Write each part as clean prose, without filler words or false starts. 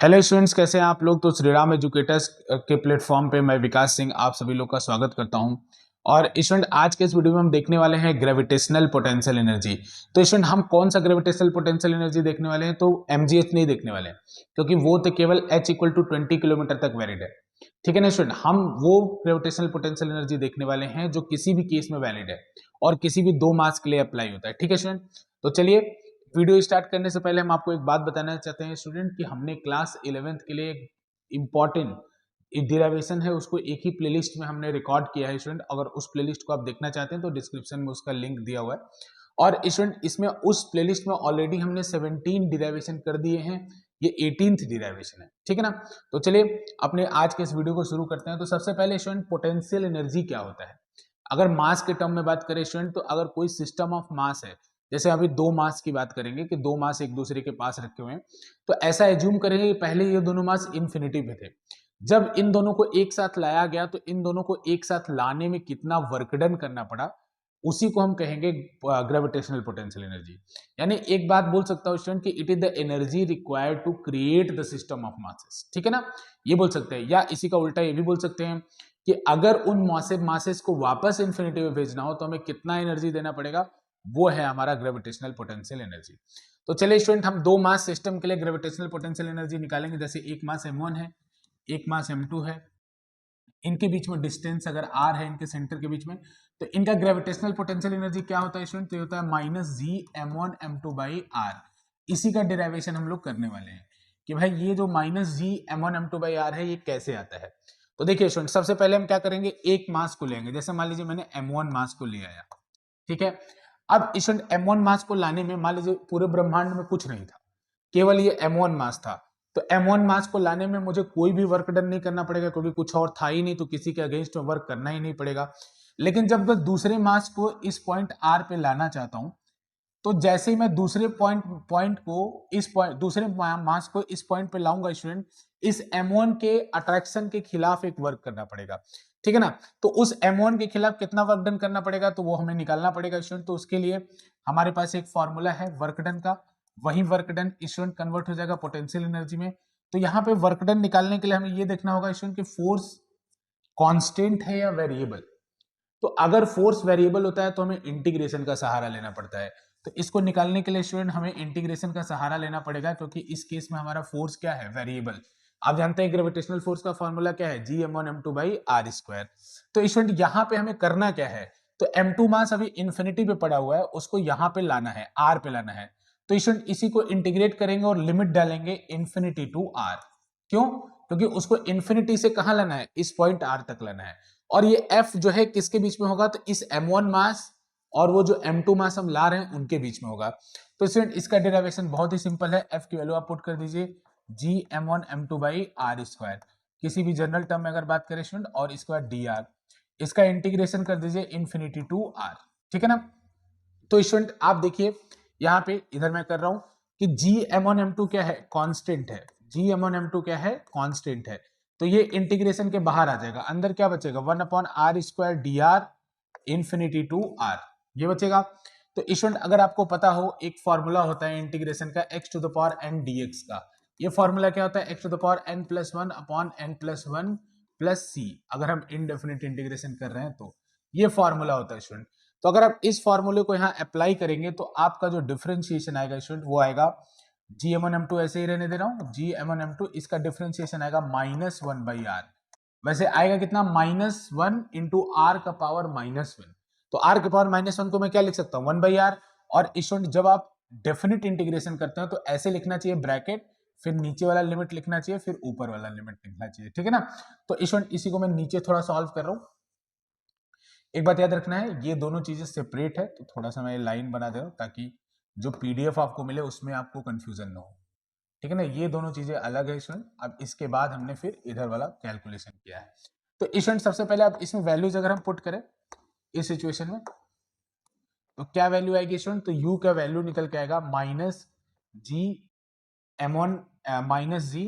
Hello students, कैसे हैं आप लोग। तो श्री राम एजुकेटर्स के प्लेटफॉर्म पे मैं विकास सिंह आप सभी लोग का स्वागत करता हूं। और स्टूडेंट, आज के इस वीडियो में हम देखने वाले हैं ग्रेविटेशनल पोटेंशियल एनर्जी। तो स्टूडेंट, हम कौन सा ग्रेविटेशनल पोटेंशियल एनर्जी देखने वाले हैं? तो एमजीएच नहीं देखने वाले हैं, क्योंकि वो तो केवल h इक्वल टू 20 किलोमीटर तक वैलिड है। ठीक है ना स्टूडेंट, हम वो ग्रेविटेशनल पोटेंशियल एनर्जी देखने वाले हैं जो किसी भी केस में वैलिड है और किसी भी दो मास के लिए अप्लाई होता है। ठीक है स्टूडेंट, तो चलिए वीडियो स्टार्ट करने से पहले हम आपको एक बात बताना चाहते हैं स्टूडेंट कि हमने क्लास 11th के लिए एक इम्पॉर्टेंट डिराइवेशन है, उसको एक ही प्लेलिस्ट में हमने रिकॉर्ड किया है स्टूडेंट। अगर उस प्लेलिस्ट को आप देखना चाहते हैं तो डिस्क्रिप्शन में उसका लिंक दिया हुआ है। और स्टूडेंट, इसमें उस प्लेलिस्ट में ऑलरेडी हमने 17 डिराइवेशन कर दिए हैं, ये 18th डिराइवेशन है। ठीक है ना, तो चलिए अपने आज के इस वीडियो को शुरू करते हैं। तो सबसे पहले स्टूडेंट, पोटेंशियल एनर्जी क्या होता है? अगर मास के टर्म में बात करें स्टूडेंट, तो अगर कोई सिस्टम ऑफ मास है, जैसे अभी दो मास की बात करेंगे कि दो मास एक दूसरे के पास रखे हुए हैं, तो ऐसा एज्यूम करेंगे कि पहले ये दोनों मास इन्फिनिटी पे थे। जब इन दोनों को एक साथ लाया गया तो इन दोनों को एक साथ लाने में कितना वर्क डन करना पड़ा, उसी को हम कहेंगे ग्रेविटेशनल पोटेंशियल एनर्जी। यानी एक बात बोल सकता हूं स्टूडेंट कि it is the energy required to create the system of masses. ठीक है ना, ये बोल सकते हैं, या इसी का उल्टा ये भी बोल सकते हैं कि अगर उन मासेस को वापस इन्फिनिटी में भेजना हो तो हमें कितना एनर्जी देना पड़ेगा, वो है हमारा ग्रेविटेशनल पोटेंशियल एनर्जी। तो चलिए स्टूडेंट, हम दो मास सिस्टम के लिए ग्रेविटेशनल पोटेंशियल एनर्जी निकालेंगे। जैसे एक मास m1 है, एक मास m2 है, इनके बीच में डिस्टेंस अगर r है, इनके सेंटर के बीच में, तो इनका ग्रेविटेशनल पोटेंशियल एनर्जी क्या होता है स्टूडेंट? तो ये होता है minus G m1 m2 by are. इसी का डेरिवेशन हम लोग करने वाले हैं कि भाई ये जो minus G m1 m2 by are है, ये कैसे आता है। तो देखिए स्टूडेंट, सबसे पहले हम क्या करेंगे, एक मास को लेंगे। जैसे मान लीजिए मैंने m1 मास को ले आया। ठीक है, अब स्टूडेंट m1 मास को लाने में मान लीजिए पूरे ब्रह्मांड में कुछ नहीं था, केवल ये m1 मास था। तो m1 मास को लाने में मुझे कोई भी वर्क डन नहीं करना पड़ेगा, क्योंकि कुछ और था ही नहीं, तो किसी के अगेंस्ट वर्क करना ही नहीं पड़ेगा। लेकिन जब मैं दूसरे मास को इस पॉइंट r पे लाना चाहता हूं, तो जैसे ही मैं दूसरे पॉइंट को इस पॉइंट दूसरे मास को इस पॉइंट पे लाऊंगा स्टूडेंट, इस m1 के अट्रैक्शन के खिलाफ एक वर्क करना पड़ेगा। ठीक है ना, तो उस m1 के खिलाफ कितना वर्क डन करना पड़ेगा, तो वो हमें निकालना पड़ेगा स्टूडेंट। तो उसके लिए हमारे पास एक फॉर्मूला है वर्क डन का, वही वर्क डन स्टूडेंट कन्वर्ट हो जाएगा पोटेंशियल एनर्जी में। तो यहाँ पे वर्क डन निकालने के लिए हमें ये देखना होगा स्टूडेंट कि फोर्स कांस्टेंट है या वेरिएबल। तो अगर फोर्स वेरिएबल होता है तो हमें इंटीग्रेशन का सहारा लेना पड़ता है। तो इसको निकालने के लिए स्टूडेंट हमें इंटीग्रेशन का सहारा लेना पड़ेगा, क्योंकि इस केस में हमारा फोर्स क्या है, वेरिएबल। आप जानते हैं ग्रेविटेशनल फोर्स का फॉर्मूला क्या है, G m1 m2 by R square. तो स्टूडेंट यहाँ पे हमें करना क्या है, तो m2 मास अभी इंफिनिटी पे पड़ा हुआ है, उसको यहाँ पे लाना है, r पे लाना है। तो स्टूडेंट इसी को इंटीग्रेट करेंगे और लिमिट डालेंगे इंफिनिटी टू r। क्यों? क्योंकि उसको इंफिनिटी से कहां लाना है, इस पॉइंट r तक लाना है। और ये f जो है किसके बीच में होगा, तो इस m1 मास और वो जो m2 मास हम ला रहे हैं उनके बीच में होगा। तो स्टूडेंट इसका डेरिवेशन बहुत ही सिंपल है, f की वैल्यू आप पुट कर दीजिए G m1 m2 by R square, किसी भी जनरल टर्म में अगर बात करें स्टूडेंट, और इसके बाद dr, इसका इंटीग्रेशन कर दीजिए इंफिनिटी टू r। ठीक है ना, तो स्टूडेंट आप देखिए यहाँ पे इधर मैं कर रहा हूं कि G m1 m2 क्या है, कांस्टेंट है। G m1 m2 क्या है, कांस्टेंट है। तो ये इंटीग्रेशन के बाहर आ जाएगा, अंदर क्या बचेगा, 1 upon R square d R infinity to R, ये बचेगा। तो स्टूडेंट अगर आपको पता हो, एक फॉर्मूला होता है इंटीग्रेशन का x to the power n dx का। ये फॉर्मूला क्या होता है, x to the power n plus one upon n plus one plus C, अगर हम इनडेफिनिट इंटीग्रेशन कर रहे हैं तो ये फॉर्मूला होता है स्टूडेंट। तो अगर आप इस फॉर्मूले को यहाँ अप्लाई करेंगे तो आपका जो डिफरेंशिएशन आएगा स्टूडेंट, वो आएगा G m1 m2, ऐसे ही रहने दे रहा हूँ, G m1 m2, इसका डिफरेंशिएशन आएगा माइनस वन बाई आर। वैसे आएगा कितना, माइनस वन इंटू आर का पावर माइनस वन। तो आर के पावर माइनस वन को मैं क्या लिख सकता हूँ, वन बाई आर। और स्टूडेंट जब आप डेफिनेट इंटीग्रेशन करते हो तो ऐसे लिखना चाहिए ब्रैकेट, फिर नीचे वाला लिमिट लिखना चाहिए, फिर ऊपर वाला लिमिट लिखना चाहिए। ठीक है ना, तो स्टूडेंट इसी को मैं नीचे थोड़ा सॉल्व कर रहा हूँ। एक बात याद रखना है, ये दोनों चीजें सेपरेट है, तो थोड़ा सा मैं लाइन बना दे रहा हूं ताकि जो पीडीएफ आपको मिले उसमें आपको कंफ्यूजन ना हो। ठीक है ना, ये दोनों चीजें अलग है स्टूडेंट। अब इसके बाद हमने फिर इधर वाला कैलकुलेशन किया है। तो स्टूडेंट सबसे पहले अब इसमें वैल्यूज अगर हम पुट करें इस सिचुएशन में, तो क्या वैल्यू आएगी स्टूडेंट, तो u का वैल्यू निकल के आएगा minus G m1 minus G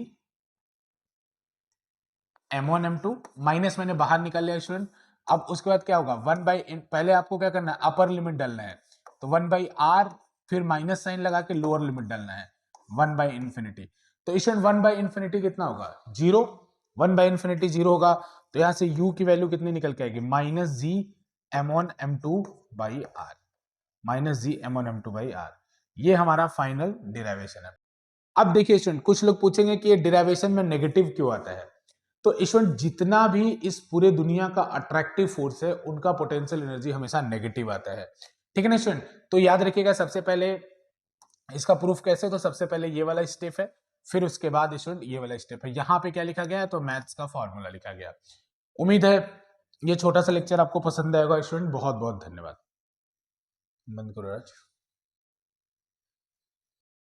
m1 m2, minus मैंने बाहर निकाल लिया स्टूडेंट। अब उसके बाद क्या होगा, वन बाई, पहले आपको क्या करना है, अपर लिमिट डालना है, तो वन बाई आर, फिर माइनस साइन लगा के लोअर लिमिट डालना है, वन बाई इंफिनिटी। तो स्टूडेंट 1 बाई इंफिनिटी कितना होगा 0, 1 बाई इंफिनिटी 0 होगा, तो यहां से u की वैल्यू कितनी निकल के आएगी minus G m1 m2 by R, minus G m1 m2 by R. ये हमारा फाइनल डिराइवेशन है। अब देखिए स्टूडेंट, कुछ लोग पूछेंगे कि ये डिराइवेशन में नेगेटिव क्यों आता है। तो स्टूडेंट जितना भी इस पूरे दुनिया का अट्रैक्टिव फोर्स है उनका पोटेंशियल एनर्जी हमेशा नेगेटिव आता है, ठीक है ना स्टूडेंट। तो याद रखिएगा, सबसे पहले इसका प्रूफ कैसे, तो सबसे पहले ये वाला स्टेप है, फिर उसके बाद स्टूडेंट ये वाला स्टेप है। यहाँ पे क्या लिखा गया है, तो मैथ्स का फॉर्मूला लिखा गया। उम्मीद है ये छोटा सा लेक्चर आपको पसंद आएगा स्टूडेंट। बहुत बहुत धन्यवाद। बंद करो आज।